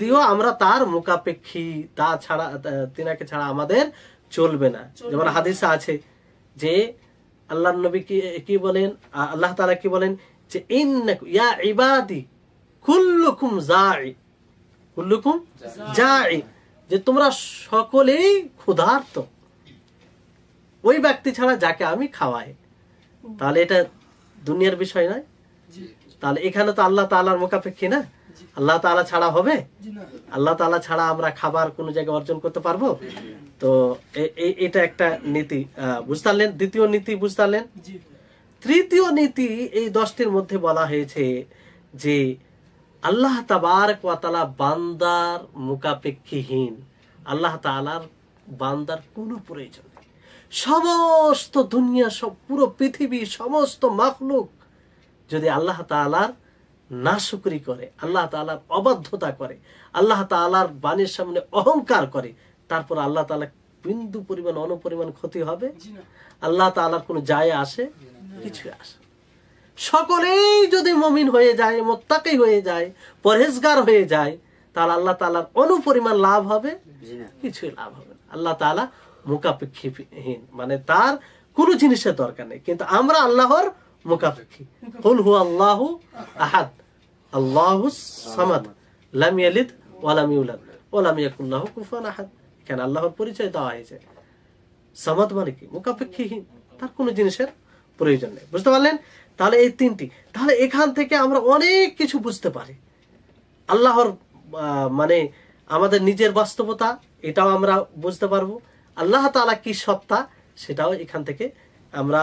দিয়েও আমরা তার মুখাপেক্ষী, তা ছাড়া, তিনাকে ছাড়া আমাদের চলবে না। যেমন হাদিসে আছে যে আল্লাহর নবী কি বলেন, আল্লাহ তাআলা কি বলেন, যে ইন্নাকুম ইয়া ইবাদি কুল্লুকুম জাই, কুল্লুকুম জাই, যে তোমরা সকলেই ক্ষুধার্ত, ওই ব্যক্তি ছাড়া যাকে আমি খাওয়াই। তাহলে এটা দুনিয়ার বিষয় নয়? তাহলে এখানে তো আল্লাহ তাআলার মুখাপেক্ষী না, আল্লাহ তাআলা ছাড়া হবে? আল্লাহ তাআলা ছাড়া আমরা খাবার কোন জায়গায় অর্জন করতে পারবো? তো এটা একটা নীতি, বুঝতে পারলেন? দ্বিতীয় নীতি বুঝতে পারলেন? তৃতীয় নীতি এই 10টির মধ্যে বলা হয়েছে যে আল্লাহ তাবারক ওয়া তাআলা বান্দার মুখাপেক্ষীহীন, আল্লাহ তাআলার বান্দার কোনো প্রয়োজন নেই। সমস্ত দুনিয়া, সব পুরো পৃথিবী, সমস্ত মাখলুক যদি আল্লাহ তাআলার নাশুকরি করে, আল্লাহ তাআলার অবাধ্যতা করে, আল্লাহ তাআলার বাণীর সামনে অহংকার করে, তারপর আল্লাহ তাআলা বিন্দু পরিমাণ অনুপরিমাণ ক্ষতি হবে? আল্লাহ তাআলার কোনো যায় আসে? কিছু আসে। সকলেই যদি মুমিন হয়ে যায়, মুত্তাকি হয়ে যায়, পরহেজগার হয়ে যায়, তাহলে আল্লাহ তাআলার অনুপরিমাণ লাভ হবে? কিছুই লাভ হবে না। আল্লাহ তাআলা মুখাপেক্ষীহীন, মানে তার কোনো জিনিসের দরকার নেই, কিন্তু আমরা আল্লাহর মুখাপেক্ষী। কুল হুয়াল্লাহু আহাদ আল্লাহুস সামাদ লাম ইয়ালিদ ওয়া লাম ইউলাদ ওয়া লাম ইয়াকুল লাহু কুফুয়ান আহাদ। এখানে আল্লাহর পরিচয় দেওয়া হয়েছে। সামাদ মানে কি? মুখাপেক্ষীহীন, তার কোনো জিনিসের প্রয়োজন নেই, বুঝতে পারলেন? তাহলে এই 3টি, তাহলে এখান থেকে আমরা অনেক কিছু বুঝতে পারি। আল্লাহর মানে আমাদের নিজের বাস্তবতা, এটাও আমরা বুঝতে পারবো। আল্লাহ তাআলা কি সত্তা, সেটাও এখান থেকে আমরা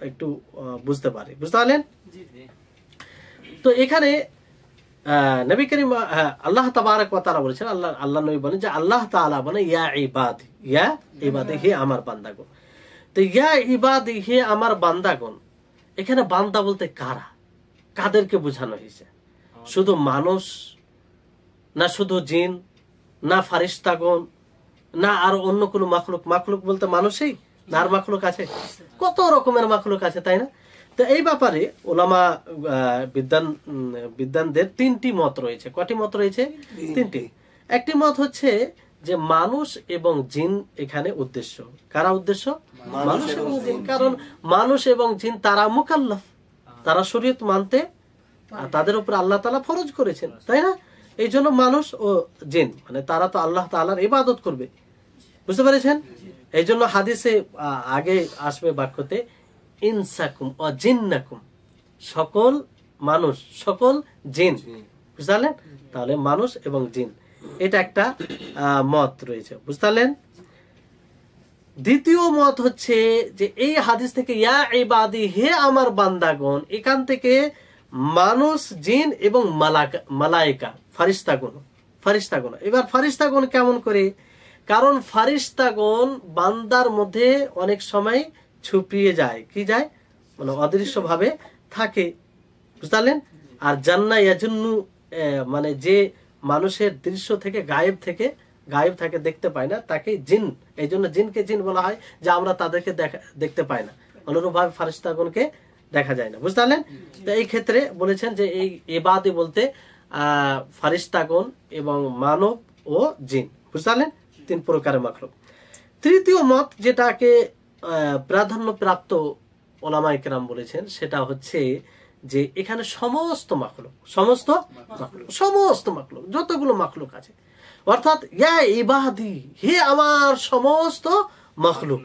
একটু বুঝতে পারি, বুঝতে পারলেন? তো এখানে নবী করিম আল্লাহ তাবারক ওয়া তাআলা বলেছেন, আল্লাহ নবী বলেন যে আল্লাহ তাআলা বলেন ইয়া ইবাদি, ইয়া ইবাদি, হে আমার বান্দাগণ। তো ইয়া ইবাদি, হে আমার বান্দাগণ, এখানে বান্দা বলতে কারা, কাদেরকে বোঝানো হয়েছে? শুধু মানুষ না, শুধু জিন না, ফারিস্তাগণ না, আর অন্য কোনো মাখলুক? মাখলুক বলতে মানুষই না, আর মাখলুক আছে? কত রকমের মাখলুক আছে, তাই না? তো এই ব্যাপারে ওলামা বিদ্বানদের 3টি মত রয়েছে। কয়টি মত রয়েছে? 3টি। একটি মত হচ্ছে যে মানুষ এবং জিন এখানে উদ্দেশ্য। কারা উদ্দেশ্য? মানুষ এবং জিন। কারণ মানুষ এবং জিন তারা মুকাল্লাফ, তারা শরীয়ত মানতে তাদের উপর আল্লাহ তাআলা ফরজ করেছেন, তাই না? এই জন্য মানুষ ও জিন মানে তারা তো আল্লাহ তাআলার ইবাদত করবে, বুঝতে পেরেছেন? এই জন্য হাদিসে আগে আসবে বাক্যতে ইনসাকুম ও জিন্নাকুম, সকল মানুষ, সকল জিন, বুঝলেন? তাহলে মানুষ এবং জিন, এটা একটা মত রয়েছে, বুঝলেন? দ্বিতীয় মত হচ্ছে যে এই হাদিস থেকে ইয়া ইবাদি, হে আমার বান্দাগণ, এখান থেকে মানুষ, জিন এবং মালায়েকা, ফারিস্তাগণ। এবার ফারিস্তাগণ কেমন করে? কারণ ফারিস্তাগণ বান্দার মধ্যে অনেক সময় ছুপিয়ে যায়, কি যায়, মানে অদৃশ্য ভাবে থাকে, বুঝতে পারলেন? আর জান্না ইয়াজুন্নু, মানে যে মানুষের দৃশ্য থেকে গায়েব থাকে, দেখতে পায় না, তাকে জিন। এই জন্য জিনকে জিন বলা হয়, যে আমরা তাদেরকে দেখতে পাই না, অনুরূপভাবে ফারিস্তাগণকে দেখা যায় না, বুঝতে পারলেন? তো এই ক্ষেত্রে বলেছেন যে এই ইবাদি বলতে ফারিস্তাগণ এবং মানব ও জিন, বুঝতে পারলেন? 3 প্রকারের মাখলুক। তৃতীয় মত যেটাকে প্রাধান্য প্রাপ্ত ওলামায়ে কেরাম বলেছেন, সেটা হচ্ছে যে এখানে সমস্ত মাখলুক যতগুলো মাখলুক আছে, অর্থাৎ ইয়া ইবাদি, হে আমার সমস্ত মাখলুক,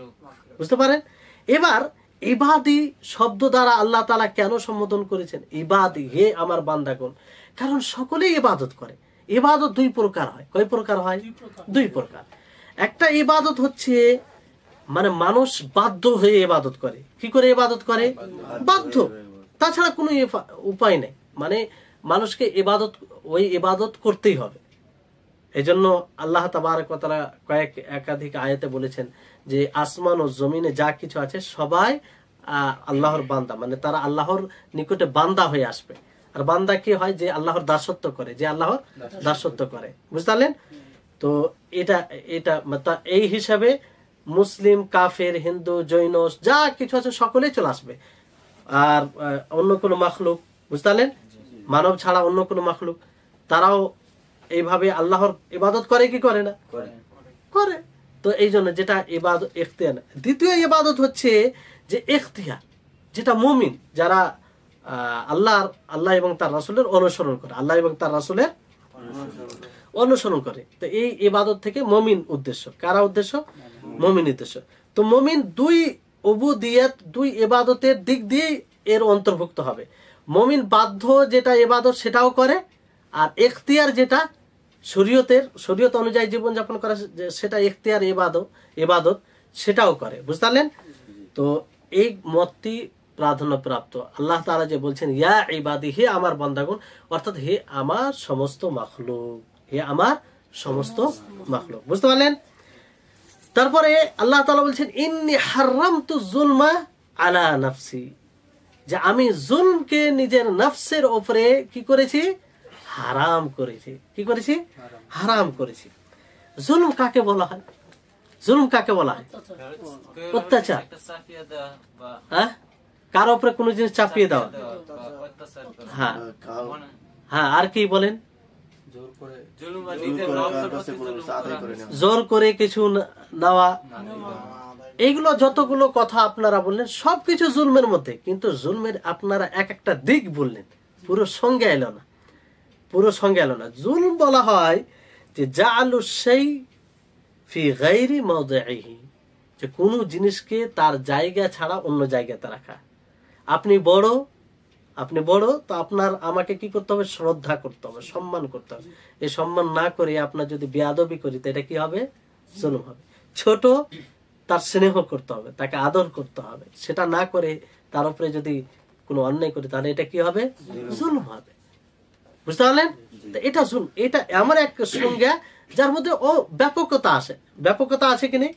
বুঝতে পারেন? এবার ইবাদি শব্দ দ্বারা আল্লাহ তাআলা কেন সম্বোধন করেছেন ইবাদি, হে আমার বান্দাগণ? কারণ সকলেই ইবাদত করে। ইবাদত 2 প্রকার হয়। কয় প্রকার হয়? 2 প্রকার। একটা ইবাদত হচ্ছে মানে মানুষ বাধ্য হয়ে ইবাদত করে। কি করে ইবাদত করে? বাধ্য, তাছাড়া কোনো উপায় নেই। মানে মানুষকে ওই ইবাদত করতেই হবে। এজন্য আল্লাহ তাবারক ওয়া তাআলা একাধিক আয়াতে বলেছেন যে আসমান ও জমিনে যা কিছু আছে সবাই আল্লাহর বান্দা, মানে তারা আল্লাহর নিকটে বান্দা হয়ে আসবে। আর বান্দা কি হয়? যে আল্লাহর দাসত্ব করে, বুঝতে পারলেন? তো এটা এই হিসাবে মুসলিম, কাফের, হিন্দু, জৈন যা কিছু আছে সকলেই চলে আসবে। আর অন্য কোনো মাখলুক, বুঝতে পারলেন, মানব ছাড়া অন্য কোনো মাখলুক, তারাও এইভাবে আল্লাহর ইবাদত করে কি করে না? করে। তো এই জন্য যেটা ইবাদত ইখতিয়ার। দ্বিতীয় ইবাদত হচ্ছে যে ইখতিয়ার, যেটা মুমিন যারা আল্লাহ এবং তার রাসূলের অনুসরণ করে, অনুসরণ করে। তো এই ইবাদত থেকে মুমিন উদ্দেশ্য। কারা উদ্দেশ্য? মুমিন উদ্দেশ্য। তো মুমিন 2 উবুদিয়ত, 2 ইবাদতের দিক দিয়ে এর অন্তর্ভুক্ত হবে। মুমিন বাধ্য যেটা ইবাদত সেটাও করে, আর ইখতিয়ার যেটা শরীয়ত অনুযায়ী জীবনযাপন করা, সেটা ইখতিয়ার ইবাদত সেটাও করে, বুঝতে পারলেন? তো এই মতটি প্রাধান্য প্রাপ্ত। আল্লাহ তাআলা যে বলছেন ইয়া ইবাদি, হে আমার বান্দাগণ, অর্থাৎ হে আমার সমস্ত মাখলুক, বুঝতে পারলেন? তারপরে আল্লাহ তাআলা বলছেন ইন্নী হারামতু যুলমা আলা নাফসি, যে আমি জুলমকে নিজের নফসের উপরে কি করেছি? হারাম করেছি। কি করেছি? হারাম করেছি। জুলম কাকে বলা হয়? অত্যাচার। হ্যাঁ, কারো উপরে কোনো জিনিস চাপিয়ে দেওয়া। হ্যাঁ, আর কি বলেন? জোর করে কিছু নেওয়া। এইগুলো যতগুলো কথা আপনারা বললেন সবকিছু জুলমের মধ্যে, কিন্তু জুলমের আপনারা একটা দিক বললেন, পুরো সঙ্গে এলো না। জুলম বলা হয় যে জাআলু শাই ফি গায়রি মাওদিহি, যে কোনো জিনিসকে তার জায়গা ছাড়া অন্য জায়গাতে রাখা। আপনি বড়, তো আমাকে কি করতে হবে? শ্রদ্ধা করতে হবে, সম্মান করতে হবে। এই সম্মান না করে আপনার যদি বেয়াদবি করি, তো এটা কি হবে? জুলম হবে। ছোট, তার স্নেহ করতে হবে, তাকে আদর করতে হবে। সেটা না করে তার উপরে যদি কোনো অন্যায় করি, তাহলে এটা কি হবে? জুলম হবে, বুঝতে পারলেন? এটা জুলম। এটা এমন এক সংজ্ঞা যার মধ্যে ব্যাপকতা আছে কিনা,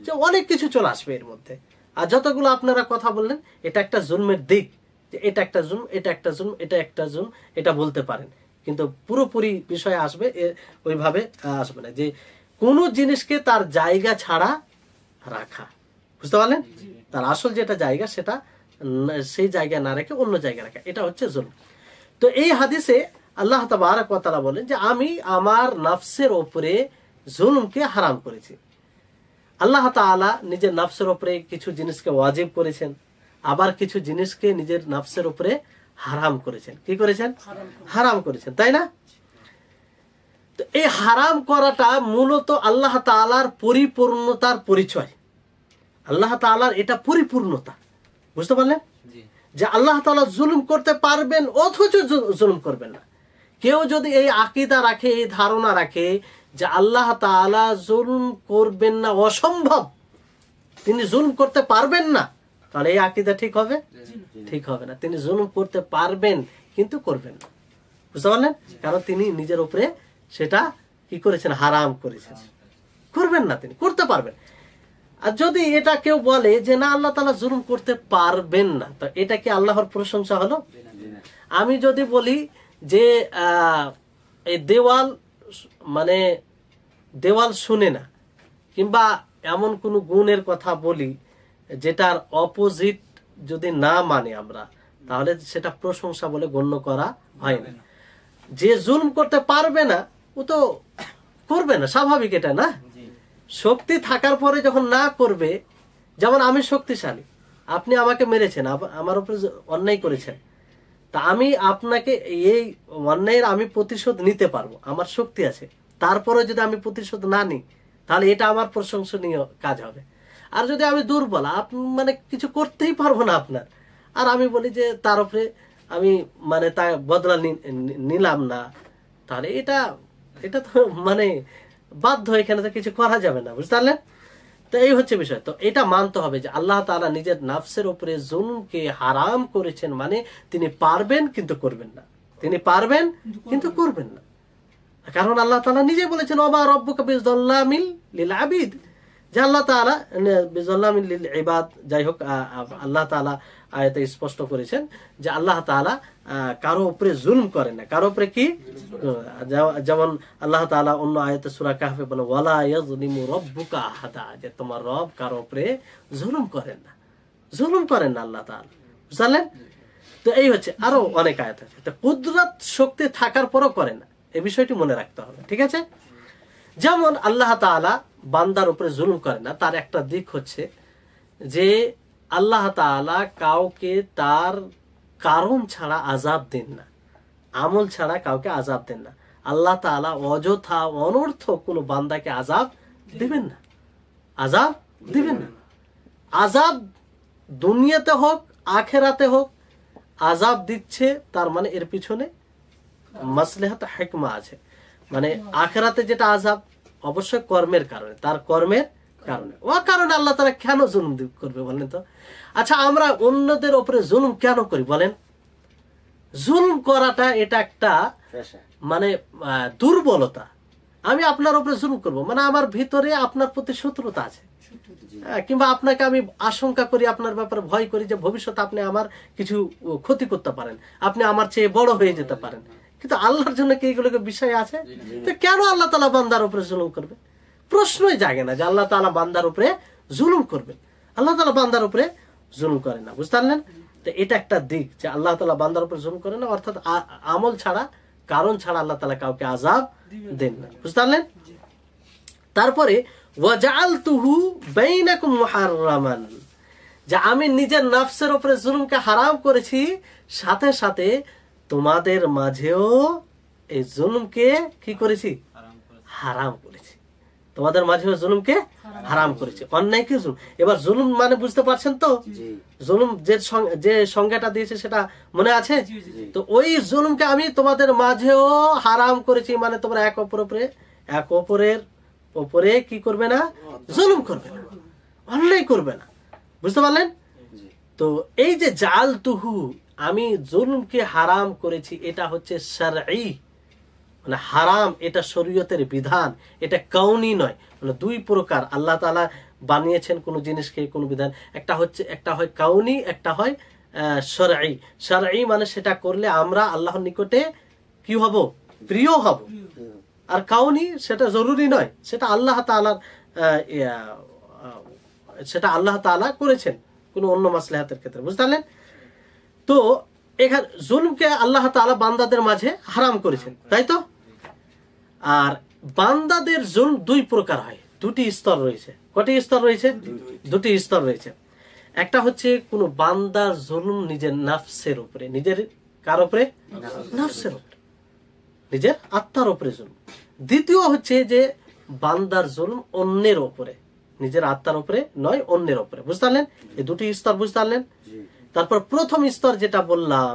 যে অনেক কিছু চলে আসবে এর মধ্যে। আর যতগুলো আপনারা কথা বললেন, এটা একটা জুলমের দিক, যে এটা একটা জুলম, এটা বলতে পারেন। কিন্তু পুরোপুরি বিষয় আসবে ওইভাবে আসবে না, যে কোনো জিনিসকে তার জায়গা ছাড়া রাখা, বুঝতে পারলেন? তার আসল যেটা জায়গা, সেটা সেই জায়গা না রেখে অন্য জায়গায় রাখা, এটা হচ্ছে জুলম। তো এই হাদিসে আল্লাহ তাবারক ওয়া তাআলা বলেন যে আমি আমার নফসের উপরে জুলমকে হারাম করেছি। আল্লাহ তাআলা নিজের নফসের উপরে কিছু জিনিসকে ওয়াজিব করেছেন, আবার কিছু জিনিসকে নিজের নফসের উপরে হারাম করেছেন। কি করেছেন? হারাম করেছেন, তাই না? তো এই হারাম করাটা মূলত আল্লাহ তাআলার পরিপূর্ণতার পরিচয়। আল্লাহ তাআলার এটা পরিপূর্ণতা, বুঝতে পারলেন? যে আল্লাহ তাআলা জুলুম করতে পারবেন অথচ জুলুম করবেন না। কেউ যদি এই আকীদা রাখে, এই ধারণা রাখে যে আল্লাহ তাআলা জুলুম করবেন না, অসম্ভব, তিনি জুলুম করতে পারবেন না, তাহলে এই আকীদা ঠিক হবে? ঠিক হবে না। তিনি জুলুম করতে পারবেন কিন্তু করবেন না, বুঝতে পারলেন? কারণ তিনি নিজের উপরে সেটা কি করেছেন? হারাম করেছেন। করবেন না, তিনি করতে পারবেন। আর যদি এটা কেউ বলে যে না আল্লাহ তাআলা জুলুম করতে পারবেন না, তো এটা কি আল্লাহর প্রশংসা হলো? আমি যদি বলি যে এই দেওয়াল মানে দেওয়াল শুনে না, কিংবা এমন কোন গুণের কথা বলি যেটার অপোজিট যদি না মানে আমরা, তাহলে সেটা প্রশংসা বলে গণ্য করা হয় না। যে জুলুম করতে পারবে না ও তো করবে না, স্বাভাবিক এটা না? শক্তি থাকার পরে যখন না করবে, যেমন আমি শক্তিশালী, আপনি আমাকে মেরেছেন, আমার উপরে অন্যায় করেছেন, তা আমি আপনাকে এই অন্যায়ের আমি প্রতিশোধ নিতে পারবো, আমার শক্তি আছে। তারপরে যদি আমি প্রতিশোধ না নিই, তাহলে এটা আমার প্রশংসনীয় কাজ হবে। আর যদি আমি দুর্বল, মানে কিছু করতেই পারবো না আপনার, আর আমি বলি যে তার উপরে আমি মানে তা বদলা নিলাম না, তাহলে এটা তো মানে বাধ্য, এখানে তো কিছু করা যাবে না, বুঝতে পারলেন? তো এই হচ্ছে বিষয়। তো এটা মানতে হবে যে আল্লাহ তাআলা নিজের নাফসের উপরে জুলুমকে হারাম করেছেন, মানে তিনি পারবেন কিন্তু করবেন না, তিনি পারবেন কিন্তু করবেন না। কারণ আল্লাহ তাআলা নিজে বলেছেন ওয়া মা রাব্বুকা বিযাল্লামিল লিল আবিদ, যে আল্লাহ তাআলা বিযাল্লামিল লিল ইবাদ। যাই হোক, আল্লাহ তাআলা আয়াতে স্পষ্ট করেছেন যে আল্লাহ তাআলা কারো উপরে জুলুম করেন না। কারো উপরে কি? যেমন আল্লাহ তাআলা অন্য আয়াতে সূরা কাহফে বলে ওয়ালা ইয়াযলিমু রাব্বুকা আহাদা, যে তোমার রব কারো উপরে জুলুম করেন না, জুলুম করেন না আল্লাহ তাআলা, বুঝলেন? তো এই হচ্ছে, আরো অনেক আয়াত আছে। তো কুদরত শক্তি থাকার পরও করেন না, এই বিষয়টি মনে রাখতে হবে, ঠিক আছে? যেমন আল্লাহ তাআলা বান্দার উপরে জুলুম করেন না, তার একটা দিক হচ্ছে যে আল্লাহ তাআলা কাউকে তার কারণ ছাড়া আযাব দেন না, আমল ছাড়া কাউকে আযাব দেন না। আল্লাহ তাআলা অযথা অনর্থক কোনো বান্দাকে আযাব দিবেন না, আযাব দিবেন না। আযাব দুনিয়াতে হোক আখিরাতে হোক, আযাব দিচ্ছে তার মানে এর পিছনে মাসলাহাত হিকমা আছে। মানে আখিরাতে যেটা আযাব অবশ্যই কর্মের কারণে, তার কর্মের কারণে। ও কারণে আল্লাহ তাআলা কেন জুলুম করবে বলেন তো? আচ্ছা, আমরা অন্যদের উপরে জুলুম কেন করি বলেন? জুলুম করাটা এটা একটা মানে দুর্বলতা। আমি আপনার উপরে জুলুম করব মানে আমার ভিতরে আপনার প্রতি শত্রুতা আছে, কিংবা আপনাকে আমি আশঙ্কা করি, আপনার ব্যাপারে ভয় করি যে ভবিষ্যতে আপনি আমার কিছু ক্ষতি করতে পারেন, আপনি আমার চেয়ে বড় হয়ে যেতে পারেন। কিন্তু আল্লাহর জন্য কি এগুলোকে বিষয় আছে? তো কেন আল্লাহ তাআলা বান্দার উপরে জুলুম করবে? প্রশ্নই জাগে না যে আল্লাহ তাআলা বান্দার উপরে জুলুম করবেন। আল্লাহ তাআলা বান্দার উপরে জুলুম করেন না, বুঝতে পারলেন? তো এটা একটা দিক যে আল্লাহ তাআলা বান্দার উপরে জুলুম করেন না, অর্থাৎ আমল ছাড়া, কারণ ছাড়া আল্লাহ তাআলা কাউকে আযাব দেন না, বুঝতে পারলেন? তারপরে ওয়াজআলতুহু বাইনাকুম মুহাররামান, যে আমি নিজের নফসের উপরে জুলুমকে হারাম করেছি, সাথে সাথে তোমাদের মাঝেও এই জুলুমকে কি করেছি? হারাম করেছি। তোমাদের মাঝেও জুলুমকে হারাম করেছি, অন্যায়কে জুলুম। এবার জুলুম মানে বুঝতে পারছেন তো? জুলুম যে সংজ্ঞাটা দিয়েছে সেটা মনে আছে? তো ওই জুলুমকে আমি তোমাদের মাঝেও হারাম করেছি, মানে তোমরা এক অপরের উপরে কি করবে না? জুলুম করবে না, অন্যায় করবে না, বুঝতে পারলেন? তো এই যে জাআলতুহু, আমি জুলুমকে হারাম করেছি, এটা হচ্ছে শারঈ, মানে হারাম, এটা শরীয়তের বিধান, এটা কাউনি নয়। মানে দুই প্রকার আল্লাহ তাআলা বানিয়েছেন কোন জিনিসকে, কোন বিধান, একটা হয় কাউনি, একটা হয় শারঈ। শারঈ মানে সেটা করলে আমরা আল্লাহর নিকটে কি হব? প্রিয় হব। আর কাউনি সেটা জরুরি নয়, সেটা আল্লাহ তাআলার সেটা আল্লাহ তাআলা করেছেন কোন অন্য মাসলাহাতের ক্ষেত্রে, বুঝতে পারলেন? তো এখানে জুলুমকে আল্লাহ তাআলা বান্দাদের মাঝে হারাম করেছেন, তাই তো? আর বান্দাদের জুলম দুই প্রকার হয়, দুটি স্তর রয়েছে। কয়টি স্তর রয়েছে? দুটি স্তর রয়েছে। একটা হচ্ছে কোন বান্দার জুলম নিজের নফসের উপরে, নিজের কার উপরে? নফসের উপরে, নিজের আত্মার উপরে জুলম। দ্বিতীয় হচ্ছে যে বান্দার জুলম অন্যের উপরে, নিজের আত্মার উপরে নয়, অন্যের উপরে, বুঝতে পারলেন? এই দুটি স্তর বুঝতে পারলেন? তারপর প্রথম স্তর যেটা বললাম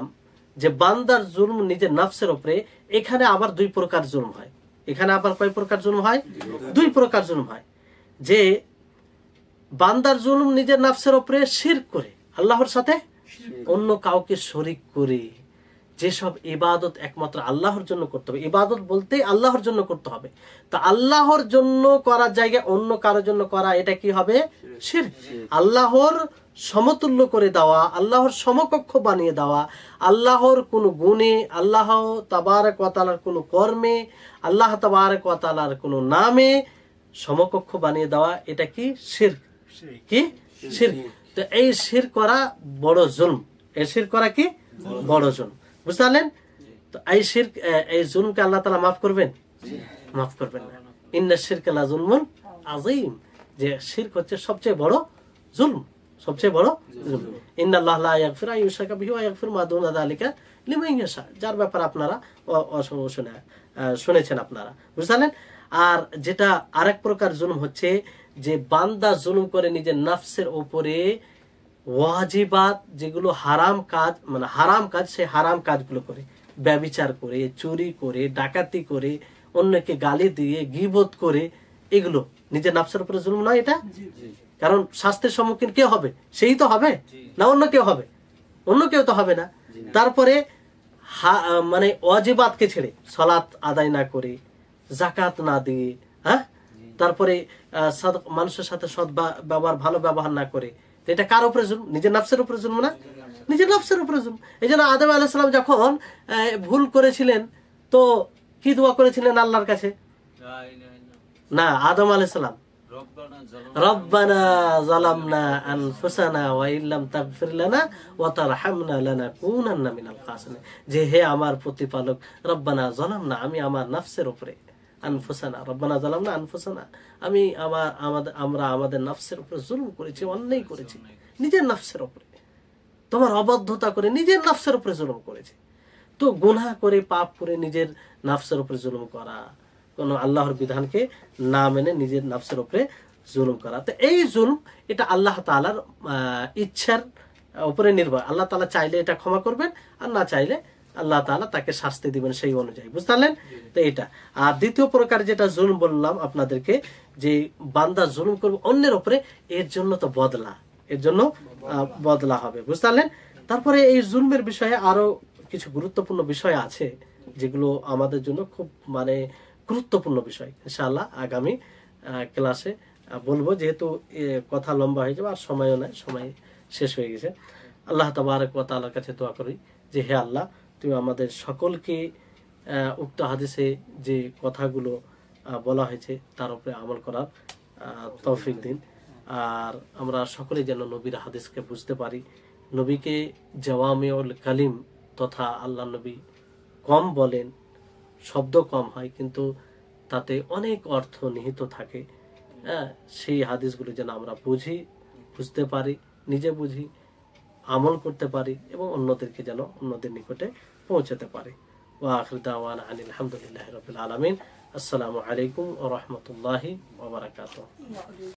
যে বান্দার জুলম নিজের নফসের উপরে, এখানে আবার দুই প্রকার জুলম হয়। এখানে আবার কয় প্রকার জুলম হয়? দুই প্রকার জুলম হয়। যে বান্দার জুলুম নিজের নাফসের উপরে শিরক করে, আল্লাহর সাথে অন্য কাউকে শরীক করে। যেসব ইবাদত একমাত্র আল্লাহর জন্য করতে হবে, ইবাদত বলতে আল্লাহর জন্য করতে হবে, তা আল্লাহর জন্য করার জায়গায় অন্য কারোর জন্য করা, এটা কি হবে? শিরক। আল্লাহর সমতুল্য করে দেওয়া, আল্লাহর সমকক্ষ বানিয়ে দেওয়া, আল্লাহর কোন গুণে, আল্লাহ তাবারক ওয়া তাআলার কোন কর্মে, আল্লাহ তাবারক ওয়া তাআলার কোন নামে সমকক্ষ বানিয়ে দেওয়া, এটা কি? শিরক। কি? শিরক। তো এই শিরক করা বড় জুলম। এই শিরক করা কি? বড় জুলম। বুঝতে পারলেন? তো এই শিরক, এই জুলমকে আল্লাহ তাআলা মাফ করবেন? মাফ করবেন না। ইন্না শিরকা লা যুলমুন আযীম, যে শিরক হচ্ছে সবচেয়ে বড় জুলম, সবচেয়ে বড় জুলম। ইন্নাল্লাহ লা ইয়াগফিরু আন ইউশরাকা বিহি ওয়া ইয়াগফিরু মা দুনা যালিকা লিমান ইয়াশা, যার ব্যাপার আপনারা শুনেছেন আপনারা। বুঝলেন? আর যেটা আরেক প্রকার জুলুম হচ্ছে যে বান্দা জুলুম করে নিজের নফসের উপরে ওয়াজিবাত, যেগুলো হারাম কাজ, মানে হারাম কাজ, সে হারাম কাজগুলো করে, ব্যভিচার করে, চুরি করে, ডাকাতি করে, অন্যকে গালি দিয়ে, গীবত করে, এগুলো নিজের নফসের উপরে জুলুম নয় এটা? কারণ শাস্তির সম্মুখীন কে হবে? সেই তো হবে না, অন্য কেউ হবে? অন্য কেউ তো হবে না। তারপরে মানে ওয়াজিবাতকে ছেড়ে সালাত আদায় না করে, যাকাত না দিয়ে, হ্যাঁ, তারপরে মানুষের সাথে সৎ ব্যবহার, ভালো ব্যবহার না করে, এটা কার উপরে জুলুম? নিজের নফসের উপরে জুলুম না? নিজের নফসের উপরে জুলুম। এই জন্য আদম আলাইহিস সালাম যখন ভুল করেছিলেন, তো কি দোয়া করেছিলেন আল্লাহর কাছে? না, আদম আলাইহিস সালাম রব্বানা যালামনা আনফুসানা ওয়া ইল্লাম তাগফির লানা ওয়া তারহামনা লানাকুনান্না মিনাল খাসিরিন, যে হে আমার প্রতিপালক, রব্বানা যালামনা, আমি আমার নফসের উপরে, আনফুসানা, রব্বানা যালামনা আনফুসানা, আমি আমরা আমাদের নফসের উপরে জুলুম করেছি, অন্যায় করেছি, নিজের নফসের উপরে, তোমার অবাধ্যতা করে নিজের নফসের উপরে জুলুম করেছি। তো গুনাহ করে, পাপ করে নিজের নফসের উপরে জুলুম করা, কোন আল্লাহর বিধানকে না মেনে নিজের নফসের উপরে জুলুম করা, তো এই জুলুম এটা আল্লাহ তাআলার ইচ্ছার উপরে নির্ভর। আল্লাহ তাআলা চাইলে এটা ক্ষমা করবেন, আর না চাইলে আল্লাহ তাআলা তাকে শাস্তি দিবেন সেই অনুযায়ী। বুঝতে পারলেন? তো এটা। আর দ্বিতীয় প্রকার যেটা জুলুম বললাম আপনাদেরকে, যে বান্দা জুলুম করবে অন্যের উপরে, এর জন্য তো বদলা, এর জন্য বদলা হবে। বুঝতে পারলেন? তারপরে এই জুলমের বিষয়ে আরো কিছু গুরুত্বপূর্ণ বিষয় আছে, যেগুলো আমাদের জন্য খুব মানে গুরুত্বপূর্ণ বিষয়। ইনশাআল্লাহ আগামী ক্লাসে বলবো, যেহেতু কথা লম্বা হয়ে যাবে আর সময়ও নাই, সময় শেষ হয়ে গেছে। আল্লাহ তাবারক ওয়া তাআলার কাছে দোয়া করি যে হে আল্লাহ, তুমি আমাদের সকলকে উক্ত হাদিসে যে কথাগুলো বলা হয়েছে তার উপরে আমল করার তৌফিক দিন। আর আমরা সকলেই যেন নবীর হাদিসকে বুঝতে পারি। নবীকে জাওয়ামিউল কালিম তথা আল্লাহ নবী কম বলেন, শব্দ কম হয়, কিন্তু তাতে অনেক অর্থ নিহিত থাকে। সেই হাদিসগুলো যেন আমরা বুঝি, বুঝতে পারি, নিজে বুঝি, আমল করতে পারি, এবং অন্যদেরকে যেন অন্যদের নিকটে পৌঁছাতে পারি। ওয়া আখিরু দাওয়ানা আনিল হামদুলিল্লাহি রাব্বিল আলামিন। আসসালামু আলাইকুম ওয়া রাহমাতুল্লাহি ওয়া বারাকাতুহু।